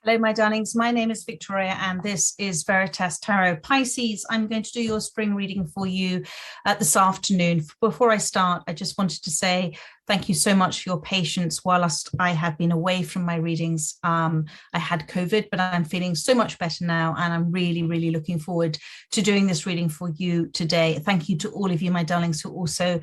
Hello, my darlings. My name is Victoria, and this is Veritas Tarot. Pisces, I'm going to do your spring reading for you this afternoon. Before I start, I just wanted to say thank you so much for your patience whilst I have been away from my readings. I had COVID, but I'm feeling so much better now, and I'm really, really looking forward to doing this reading for you today. Thank you to all of you, my darlings, who also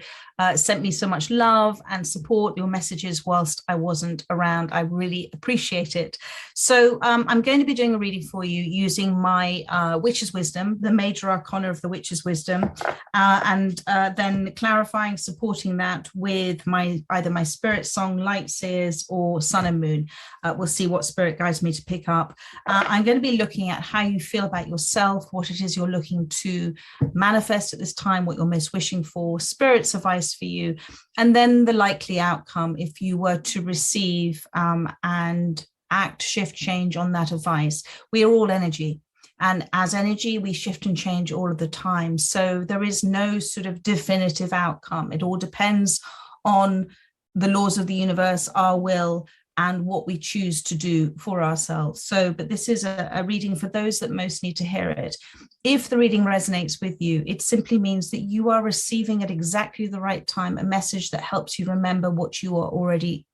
sent me so much love and support, your messages whilst I wasn't around. I really appreciate it. So I'm going to be doing a reading for you using my Witch's Wisdom, the major arcana of the Witch's Wisdom, and then clarifying, supporting that with either my spirit song, Light Seers, or Sun and Moon. We'll see what spirit guides me to pick up. I'm going to be looking at how you feel about yourself, what it is you're looking to manifest at this time, what you're most wishing for, spirit's advice for you, and then the likely outcome if you were to receive and act, shift, change on that advice. We are all energy. And as energy, we shift and change all of the time. So there is no sort of definitive outcome. It all depends on the laws of the universe, our will, and what we choose to do for ourselves. But this is a reading for those that most need to hear it. If the reading resonates with you, it simply means that you are receiving at exactly the right time a message that helps you remember what you already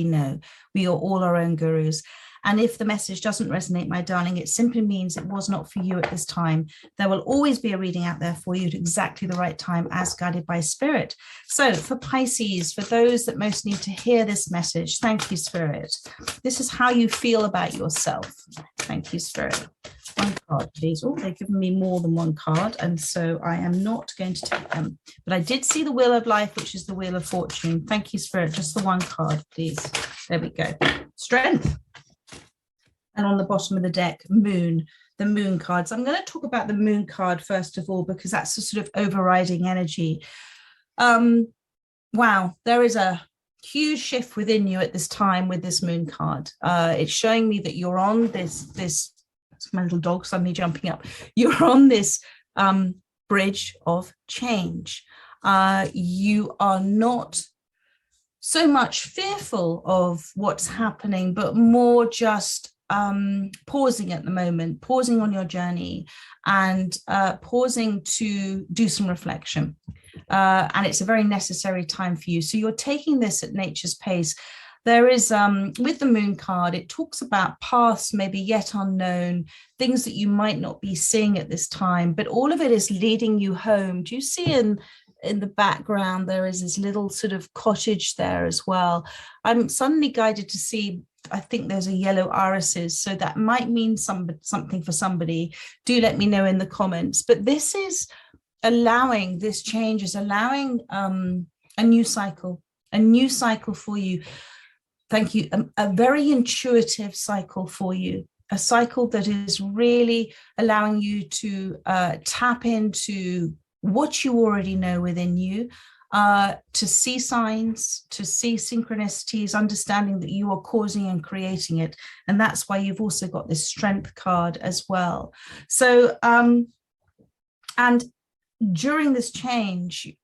know. We are all our own gurus. And if the message doesn't resonate, my darling, it simply means it was not for you at this time. There will always be a reading out there for you at exactly the right time, as guided by spirit. So for Pisces, for those that most need to hear this message, thank you, spirit. This is how you feel about yourself. Thank you, spirit. One card, please. Oh, they've given me more than one card, and so I am not going to take them. But I did see the Wheel of Life, which is the Wheel of Fortune. Thank you, spirit. Just the one card, please. There we go. Strength. And on the bottom of the deck, Moon, the Moon cards. I'm going to talk about the Moon card first of all, because that's the sort of overriding energy. Wow, there is a huge shift within you at this time with this Moon card. It's showing me that you're on this my little dog suddenly jumping up. You're on this bridge of change. You are not so much fearful of what's happening, but more just pausing at the moment, pausing on your journey, and pausing to do some reflection. And it's a very necessary time for you. So you're taking this at nature's pace. There is, with the Moon card, it talks about paths maybe yet unknown, things that you might not be seeing at this time, but all of it is leading you home. Do you see in the background, there is this little sort of cottage there as well? I'm suddenly guided to see, I think there's a yellow irises, so that might mean something for somebody. Do let me know in the comments. But this is allowing, this change is allowing a new cycle for you. Thank you. A very intuitive cycle for you, a cycle that is really allowing you to tap into what you already know within you, to see signs, to see synchronicities, understanding that you are causing and creating it. And that's why you've also got this Strength card as well. So, and during this change,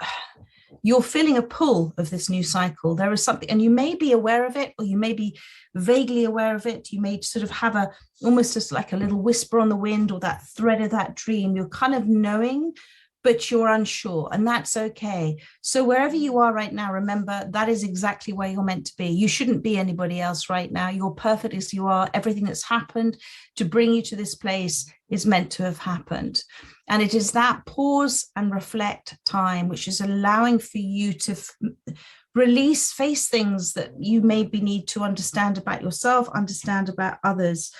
you're feeling a pull of this new cycle. There is something, and you may be aware of it, or you may be vaguely aware of it. You may sort of have almost just like a little whisper on the wind, or that thread of that dream. You're kind of knowing, but you're unsure, and that's okay. So wherever you are right now, remember that is exactly where you're meant to be. You shouldn't be anybody else right now. You're perfect as you are. Everything that's happened to bring you to this place is meant to have happened. And it is that pause and reflect time, which is allowing for you to release, face things that you maybe need to understand about yourself, understand about others.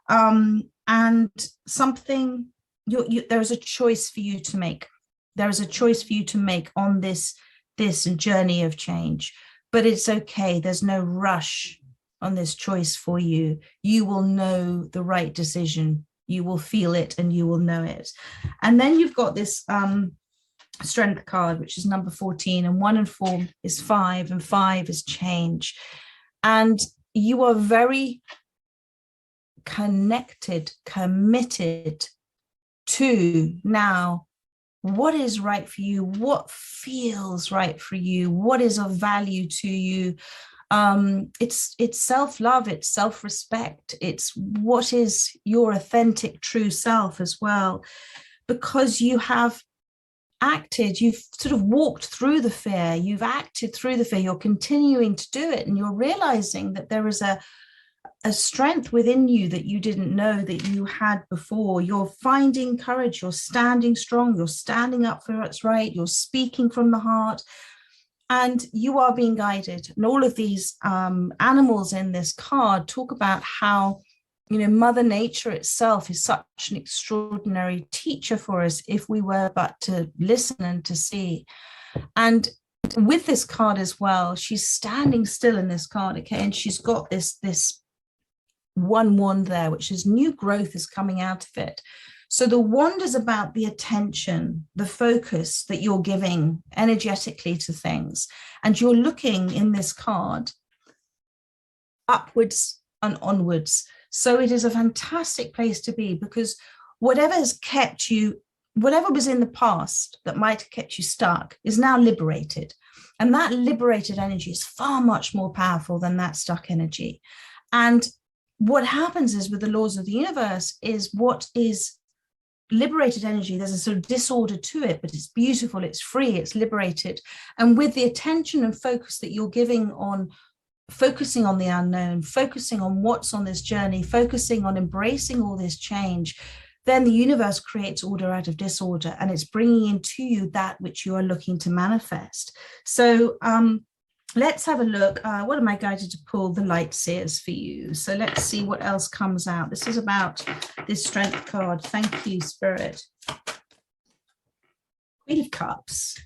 And something, there is a choice for you to make. There is a choice for you to make on this journey of change, but it's okay. There's no rush on this choice for you. You will know the right decision. You will feel it and you will know it. And then you've got this Strength card, which is number 14, and 1 and 4 is 5, and 5 is change. And you are very connected, committed to now what is right for you, what feels right for you, what is of value to you. It's self-love, it's self-respect, it's what is your authentic true self as well, because you have acted, you've sort of walked through the fear, you've acted through the fear, you're continuing to do it, and you're realizing that there is a strength within you that you didn't know that you had before. You're finding courage, you're standing strong, you're standing up for what's right, you're speaking from the heart, and you are being guided. And all of these animals in this card talk about how, you know, Mother Nature itself is such an extraordinary teacher for us if we were but to listen and to see. And with this card as well, she's standing still in this card, okay, and she's got this 1-1 there, which is new growth is coming out of it. So the wand is about the attention, the focus that you're giving energetically to things. And you're looking in this card upwards and onwards. So it is a fantastic place to be, because whatever has kept you, whatever was in the past that might have kept you stuck is now liberated. And that liberated energy is far much more powerful than that stuck energy. And what happens is with the laws of the universe is what is liberated energy, there's a sort of disorder to it, but it's beautiful, it's free, it's liberated. And with the attention and focus that you're giving on focusing on the unknown, focusing on what's on this journey, focusing on embracing all this change, then the universe creates order out of disorder, and it's bringing into you that which you are looking to manifest. So let's have a look. What am I guided to pull? The light seers for you. So let's see what else comes out. This is about this strength card. Thank you, Spirit. Queen of Cups.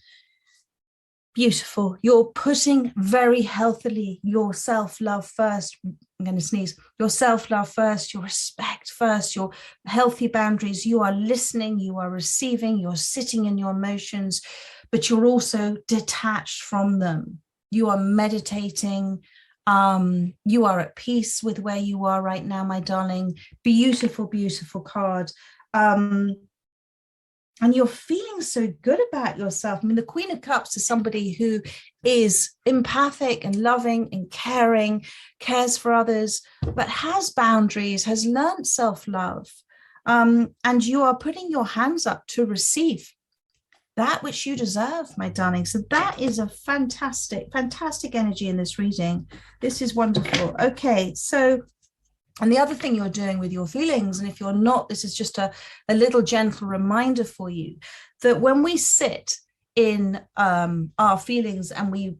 Beautiful. You're putting very healthily your self-love first. I'm going to sneeze. Your self-love first, your respect first, your healthy boundaries. You are listening, you are receiving, you're sitting in your emotions, but you're also detached from them. You are meditating. You are at peace with where you are right now, my darling. Beautiful, beautiful card. And you're feeling so good about yourself. I mean, the Queen of Cups is somebody who is empathic and loving and caring, cares for others, but has boundaries, has learned self-love. And you are putting your hands up to receive that which you deserve, my darling. So that is a fantastic, fantastic energy in this reading. This is wonderful. Okay, so, and the other thing you're doing with your feelings, and if you're not, this is just a little gentle reminder for you, that when we sit in our feelings and we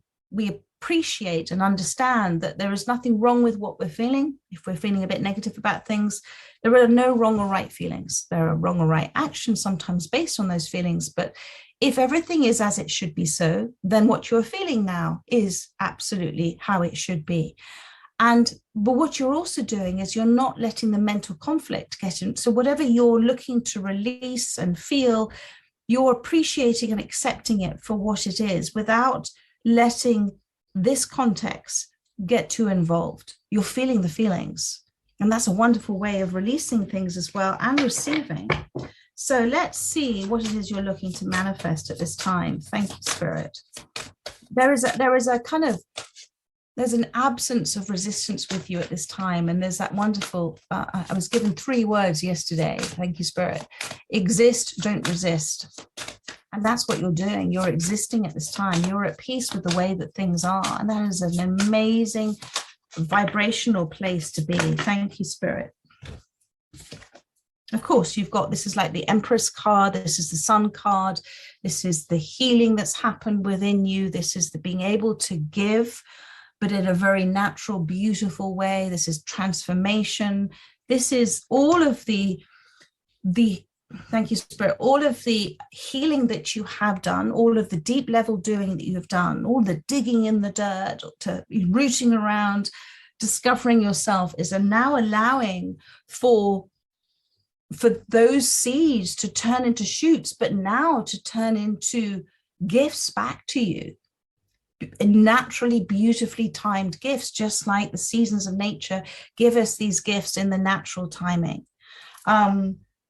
appreciate and understand that there is nothing wrong with what we're feeling. If we're feeling a bit negative about things, there are no wrong or right feelings. There are wrong or right actions sometimes based on those feelings, but if everything is as it should be so, then what you're feeling now is absolutely how it should be. But what you're also doing is you're not letting the mental conflict get in. So whatever you're looking to release and feel, you're appreciating and accepting it for what it is without letting this context get too involved. You're feeling the feelings. And that's a wonderful way of releasing things as well and receiving. So let's see what it is you're looking to manifest at this time. Thank you, Spirit. There is a kind of, there's an absence of resistance with you at this time. And there's that wonderful, I was given 3 words yesterday. Thank you, Spirit. Exist, don't resist. And that's what you're doing. You're existing at this time. You're at peace with the way that things are. And that is an amazing vibrational place to be. Thank you, Spirit. Of course, you've got, this is like the Empress card. This is the Sun card. This is the healing that's happened within you. This is the being able to give, but in a very natural, beautiful way. This is transformation. This is all of the thank you, Spirit, all of the healing that you have done, all of the deep level doing that you have done, all the digging in the dirt, to rooting around, discovering yourself is now allowing for those seeds to turn into shoots, but now to turn into gifts back to you. Naturally, beautifully timed gifts, just like the seasons of nature give us these gifts in the natural timing.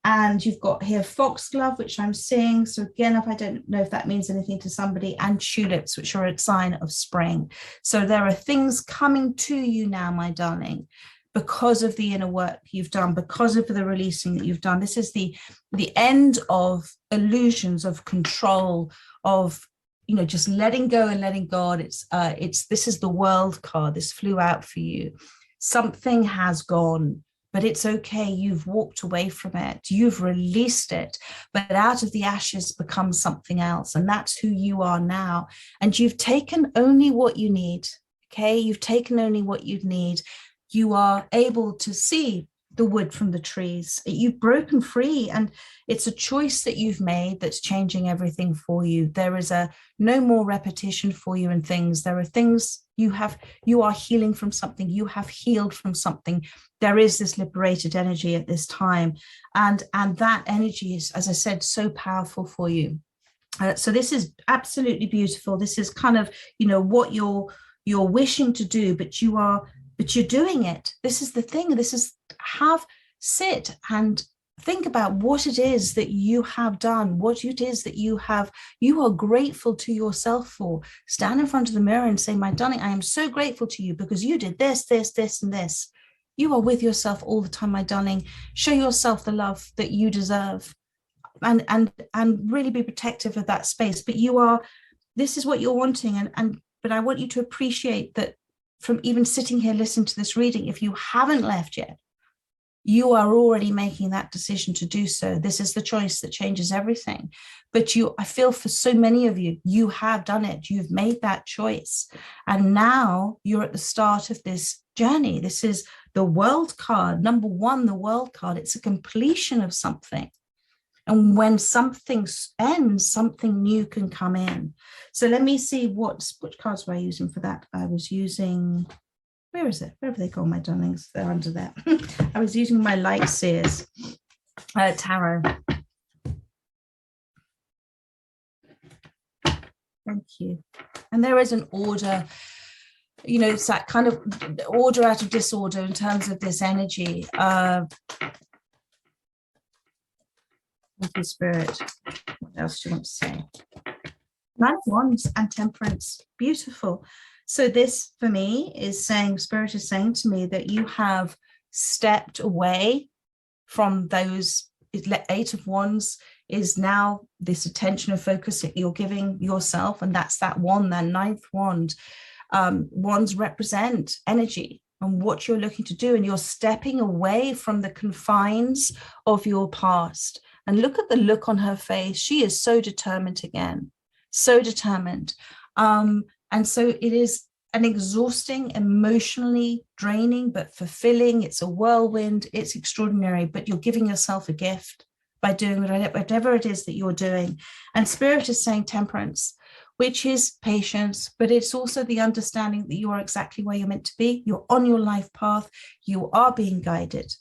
And you've got here foxglove, which I'm seeing. So again, if I don't know if that means anything to somebody, and tulips, which are a sign of spring. So there are things coming to you now, my darling, because of the inner work you've done, because of the releasing that you've done. This is the end of illusions of control, of, you know, just letting go and letting God. This is the world card. This flew out for you. Something has gone, but it's okay. You've walked away from it. You've released it, but out of the ashes becomes something else. And that's who you are now. And you've taken only what you need. Okay. You've taken only what you need. You are able to see the wood from the trees. You've broken free, and it's a choice that you've made that's changing everything for you. There is no more repetition for you in things. There are things you are healing from something. You have healed from something. There is this liberated energy at this time. And that energy is, as I said, so powerful for you. So this is absolutely beautiful. This is kind of, you know, what you're wishing to do, but you're doing it. This is the thing. Sit and think about what it is that you have done, what it is that you are grateful to yourself for. Stand in front of the mirror and say, my darling, I am so grateful to you because you did this, this, this, and this. You are with yourself all the time, my darling. Show yourself the love that you deserve, and really be protective of that space. But this is what you're wanting. But I want you to appreciate that from even sitting here listening to this reading, if you haven't left yet, you are already making that decision to do so. This is the choice that changes everything. But I feel for so many of you, you have done it. You've made that choice. And now you're at the start of this journey. This is the world card. Number one, the world card. It's a completion of something. And when something ends, something new can come in. So let me see which cards were I using for that. I was using, where is it? Wherever they call my darlings, they're under there. I was using my Light Seers tarot. Thank you. And there is an order, you know, it's that kind of order out of disorder in terms of this energy. Thank you, Spirit. What else do you want to say? Nine of Wands and Temperance. Beautiful. So this, for me, is saying, Spirit is saying to me that you have stepped away from those. Eight of Wands is now this attention and focus that you're giving yourself. And that's that wand, that ninth wand. Wands represent energy and what you're looking to do. And you're stepping away from the confines of your past. And look at the look on her face. She is so determined again, so determined. And so it is an exhausting, emotionally draining, but fulfilling. It's a whirlwind. It's extraordinary, but you're giving yourself a gift by doing whatever it is that you're doing. And Spirit is saying Temperance, which is patience, but it's also the understanding that you are exactly where you're meant to be. You're on your life path. You are being guided.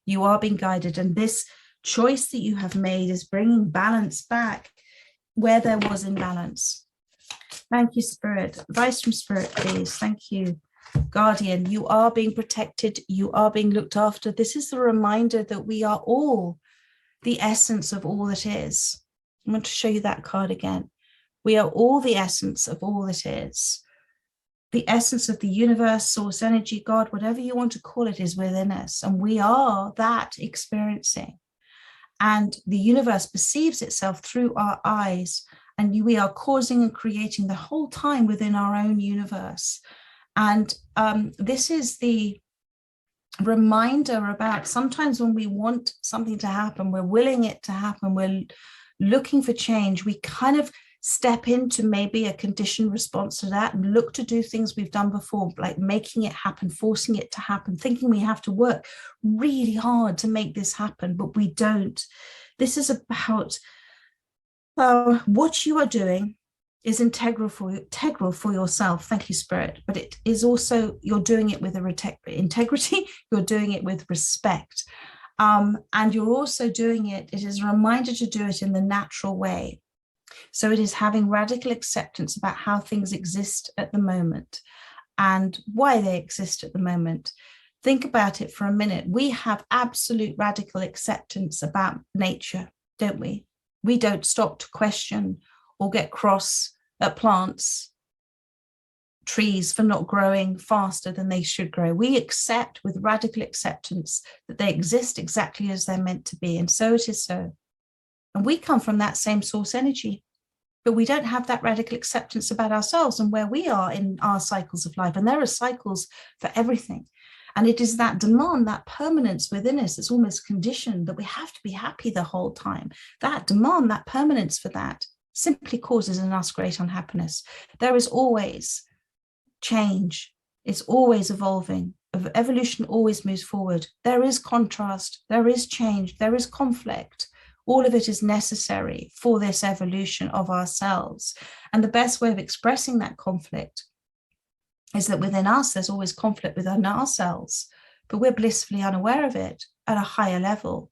You are being guided. And this choice that you have made is bringing balance back where there was imbalance. Thank you, Spirit. Advice from Spirit, please. Thank you. Guardian, you are being protected. You are being looked after. This is the reminder that we are all the essence of all that is. I want to show you that card again. We are all the essence of all that is. The essence of the universe, source energy, God, whatever you want to call it, is within us. And we are that experiencing. And the universe perceives itself through our eyes, and we are causing and creating the whole time within our own universe. And this is the reminder about sometimes when we want something to happen, we're willing it to happen, we're looking for change, we kind of step into maybe a conditioned response to that and look to do things we've done before, like making it happen, forcing it to happen, thinking we have to work really hard to make this happen, but we don't. This is about what you are doing is integral for yourself. Thank you, Spirit. But it is also, you're doing it with integrity, you're doing it with respect. And you're also doing it is a reminder to do it in the natural way. So it is having radical acceptance about how things exist at the moment and why they exist at the moment. Think about it for a minute. We have absolute radical acceptance about nature, don't we? We don't stop to question or get cross at plants, trees for not growing faster than they should grow. We accept with radical acceptance that they exist exactly as they're meant to be. And so it is so. And we come from that same source energy, but we don't have that radical acceptance about ourselves and where we are in our cycles of life. And there are cycles for everything. And it is that demand, that permanence within us that's almost conditioned, that we have to be happy the whole time. That demand, that permanence for that simply causes in us great unhappiness. There is always change. It's always evolving. Evolution always moves forward. There is contrast. There is change. There is conflict. All of it is necessary for this evolution of ourselves. And the best way of expressing that conflict is that within us, there's always conflict within ourselves, but we're blissfully unaware of it at a higher level.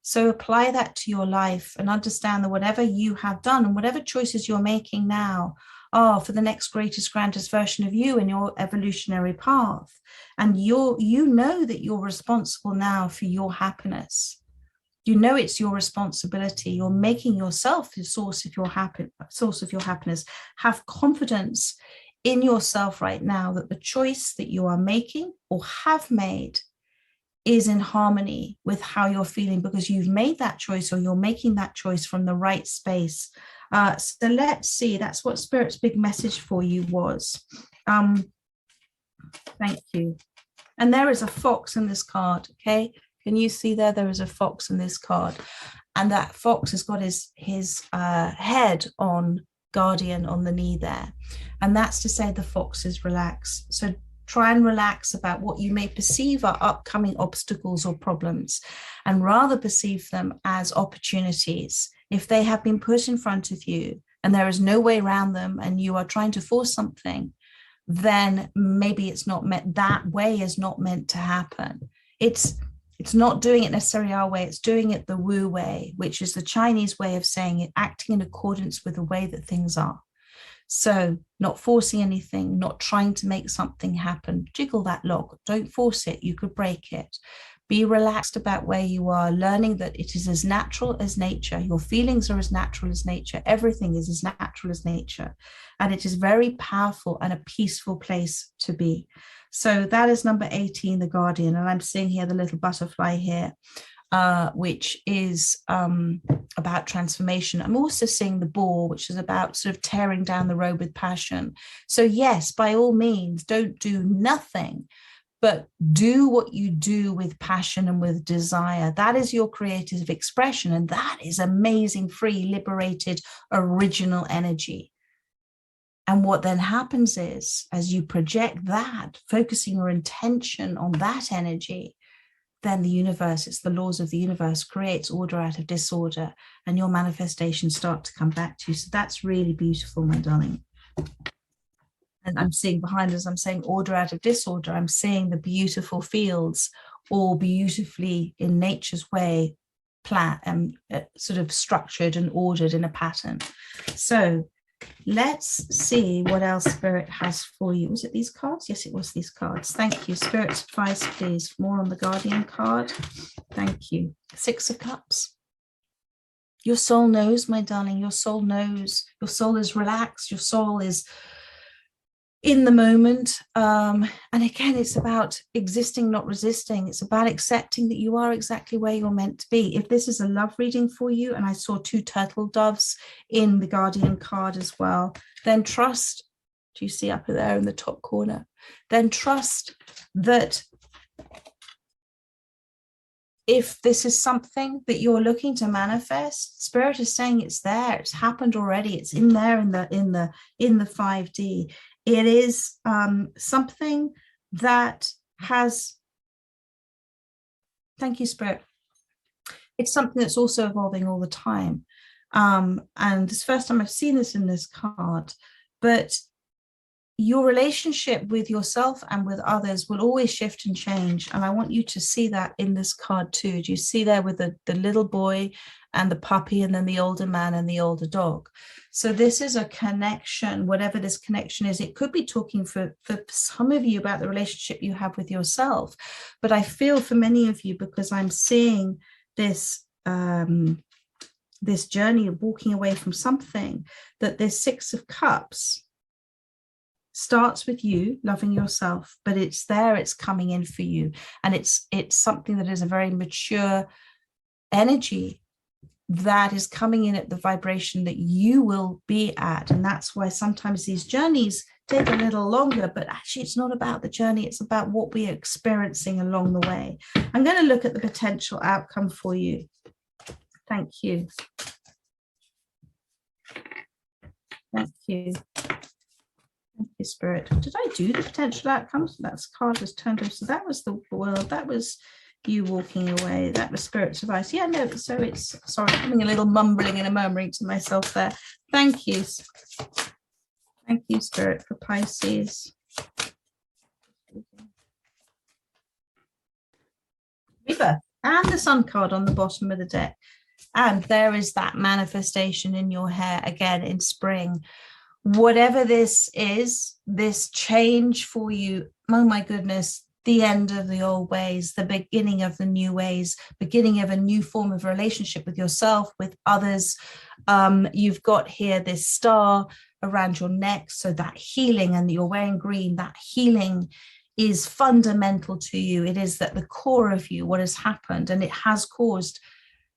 So apply that to your life and understand that whatever you have done and whatever choices you're making now are for the next greatest, grandest version of you in your evolutionary path. And you know that you're responsible now for your happiness. You know it's your responsibility. You're making yourself the source of your happiness. Have confidence in yourself right now that the choice that you are making or have made is in harmony with how you're feeling, because you've made that choice or you're making that choice from the right space. So let's see, that's what Spirit's big message for you was. Thank you. And there is a fox in this card, okay? Can you see there? There is a fox in this card. And that fox has got his head on guardian on the knee there. And that's to say the fox is relaxed. So try and relax about what you may perceive are upcoming obstacles or problems, and rather perceive them as opportunities. If they have been put in front of you and there is no way around them and you are trying to force something, then maybe it's not meant, that way is not meant to happen. It's not doing it necessarily our way, it's doing it the Wu way, which is the Chinese way of saying it, acting in accordance with the way that things are. So not forcing anything, not trying to make something happen. Jiggle that lock, don't force it, you could break it. Be relaxed about where you are, learning that it is as natural as nature. Your feelings are as natural as nature. Everything is as natural as nature. And it is very powerful and a peaceful place to be. So that is number 18, the Guardian. And I'm seeing here the little butterfly here, which is about transformation. I'm also seeing the Boar, which is about sort of tearing down the road with passion. So yes, by all means, don't do nothing, but do what you do with passion and with desire. That is your creative expression. And that is amazing, free, liberated, original energy. And what then happens is, as you project that, focusing your intention on that energy, then the universe, it's the laws of the universe, creates order out of disorder, and your manifestations start to come back to you. So that's really beautiful, my darling. And I'm seeing behind us, I'm saying order out of disorder. I'm seeing the beautiful fields all beautifully in nature's way, sort of structured and ordered in a pattern. So let's see what else Spirit has for you. Was it these cards? Yes, it was these cards. Thank you. Spirit's advice, please. More on the Guardian card. Thank you. 6 of Cups. Your soul knows, my darling. Your soul knows. Your soul is relaxed. Your soul is in the moment. And again, it's about existing, not resisting. It's about accepting that you are exactly where you're meant to be. If this is a love reading for you, and I saw 2 turtle doves in the Guardian card as well, then trust, do you see up there in the top corner? Then trust that if this is something that you're looking to manifest, Spirit is saying it's there, it's happened already, it's in there in the 5D. It is something that has, thank you, Spirit. It's something that's also evolving all the time. And it's the first time I've seen this in this card, but your relationship with yourself and with others will always shift and change. And I want you to see that in this card too. Do you see there with the little boy and the puppy, and then the older man and the older dog? So this is a connection, whatever this connection is. It could be talking for some of you about the relationship you have with yourself. But I feel for many of you, because I'm seeing this, this journey of walking away from something, that this Six of Cups starts with you loving yourself, but it's there, it's coming in for you, and it's something that is a very mature energy that is coming in at the vibration that you will be at. And that's why sometimes these journeys take a little longer, but actually it's not about the journey, it's about what we're experiencing along the way. I'm going to look at the potential outcome for you. Thank you. Thank you. Thank you, Spirit. Did I do the potential outcomes? That card was turned over. So that was the world. That was you walking away. That was Spirit's advice. Yeah, no, so it's, sorry, I'm having a little mumbling and a murmuring to myself there. Thank you. Thank you, Spirit, for Pisces. Rebirth and the Sun card on the bottom of the deck. And there is that manifestation in your hair again in spring. Whatever this is, this change for you, oh my goodness, the end of the old ways, the beginning of the new ways, beginning of a new form of relationship with yourself, with others. You've got here this star around your neck, so that healing, and you're wearing green, that healing is fundamental to you. It is at the core of you, what has happened, and it has caused,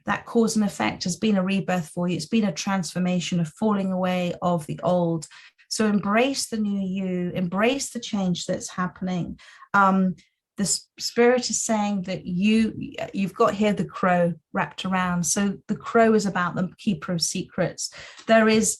that cause and effect has been a rebirth for you. It's been a transformation, a falling away of the old. So embrace the new you, embrace the change that's happening. The Spirit is saying that you've got here the crow wrapped around. So the crow is about the keeper of secrets. There is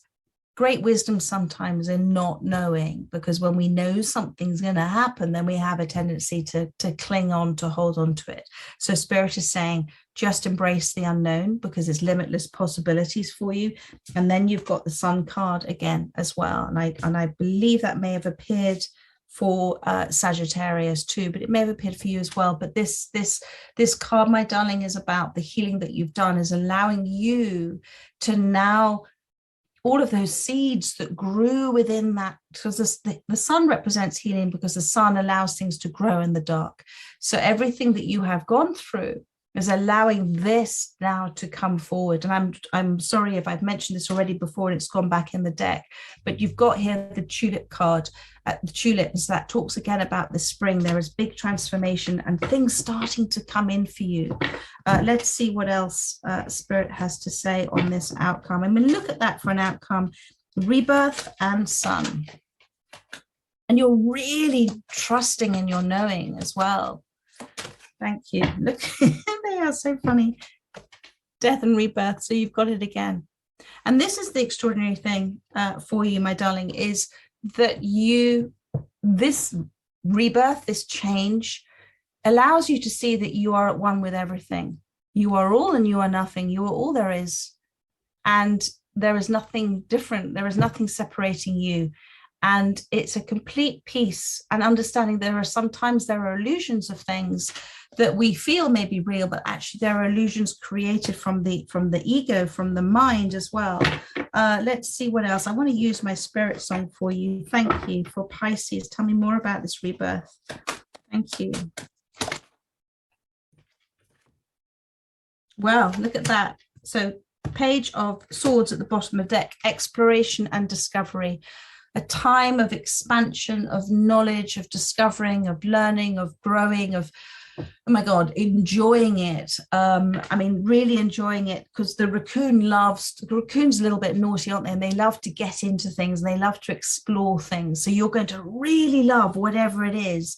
great wisdom sometimes in not knowing, because when we know something's going to happen, then we have a tendency to cling on, to hold on to it. So Spirit is saying, just embrace the unknown, because it's limitless possibilities for you. And then you've got the Sun card again as well. And I believe that may have appeared for Sagittarius too, but it may have appeared for you as well. But this card, my darling, is about the healing that you've done, is allowing you to now, all of those seeds that grew within that, because the sun represents healing, because the sun allows things to grow in the dark. So everything that you have gone through is allowing this now to come forward. And I'm sorry if I've mentioned this already before and it's gone back in the deck, but you've got here the tulip card, the tulips, that talks again about the spring. There is big transformation and things starting to come in for you. Let's see what else Spirit has to say on this outcome. I'm going to look at that for an outcome, rebirth and sun. And you're really trusting in your knowing as well. Thank you. Look, they are so funny. Death and rebirth. So you've got it again. And this is the extraordinary thing for you, my darling, is that this rebirth, this change, allows you to see that you are at one with everything. You are all and you are nothing. You are all there is. And there is nothing different. There is nothing separating you. And it's a complete peace and understanding. Sometimes there are illusions of things that we feel may be real, but actually there are illusions created from the ego, from the mind as well. Let's see what else. I want to use my spirit song for you. Thank you for Pisces. Tell me more about this rebirth. Thank you. Wow, look at that. So Page of Swords at the bottom of the deck, exploration and discovery. A time of expansion, of knowledge, of discovering, of learning, of growing, of, oh my God, enjoying it. I mean, really enjoying it, because the raccoon's a little bit naughty, aren't they? And they love to get into things, and they love to explore things. So you're going to really love whatever it is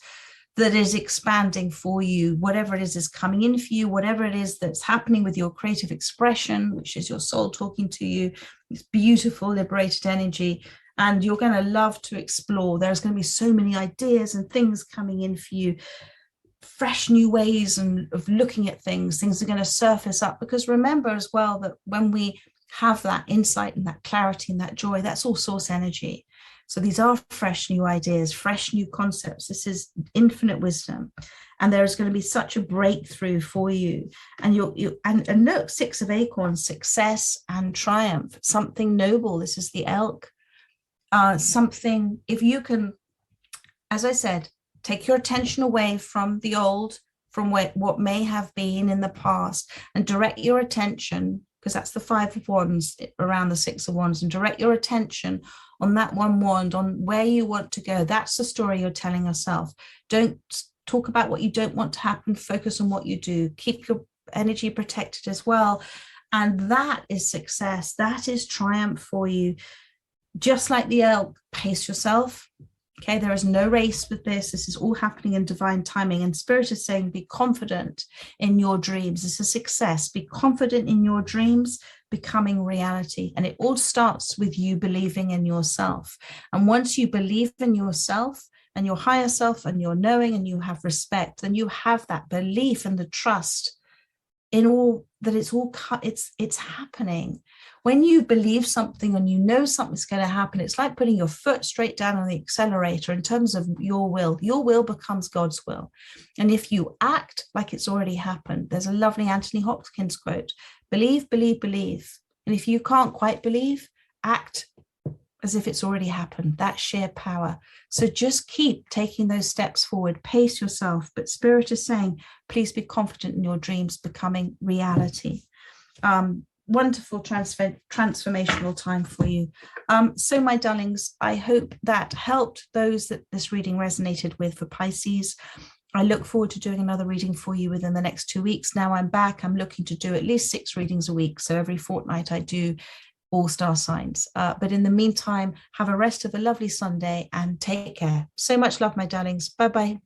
that is expanding for you, whatever it is coming in for you, whatever it is that's happening with your creative expression, which is your soul talking to you. It's beautiful, liberated energy. And you're going to love to explore. There's going to be so many ideas and things coming in for you, fresh new ways of looking at things. Things are going to surface up, because remember as well that when we have that insight and that clarity and that joy, that's all source energy. So these are fresh new ideas, fresh new concepts. This is infinite wisdom. And there's going to be such a breakthrough for you. And and look, 6 of Acorns, success and triumph, something noble. This is the elk. Something, if you can, as I said, take your attention away from the old, from what may have been in the past, and direct your attention, because that's the 5 of Wands around the 6 of Wands, and direct your attention on that one wand, on where you want to go. That's the story you're telling yourself. Don't talk about what you don't want to happen. Focus on what you do. Keep your energy protected as well. And that is success. That is triumph for you. Just like the elk, pace yourself. Okay, there is no race with this. This is all happening in divine timing. And Spirit is saying, be confident in your dreams. This is success. Be confident in your dreams becoming reality. And it all starts with you believing in yourself. And once you believe in yourself and your higher self and your knowing, and you have respect, then you have that belief and the trust in all that it's happening. When you believe something and you know something's going to happen, it's like putting your foot straight down on the accelerator in terms of your will becomes God's will. And if you act like it's already happened, there's a lovely Anthony Hopkins quote, believe, believe, believe. And if you can't quite believe, act as if it's already happened. That sheer power. So just keep taking those steps forward, pace yourself. But Spirit is saying, please be confident in your dreams becoming reality. Wonderful transformational time for you. So my darlings, I hope that helped those that this reading resonated with for Pisces. I look forward to doing another reading for you within the next 2 weeks. Now I'm back. I'm looking to do at least 6 readings a week. So every fortnight I do all star signs. But in the meantime, have a rest of a lovely Sunday and take care. So much love, my darlings. Bye-bye.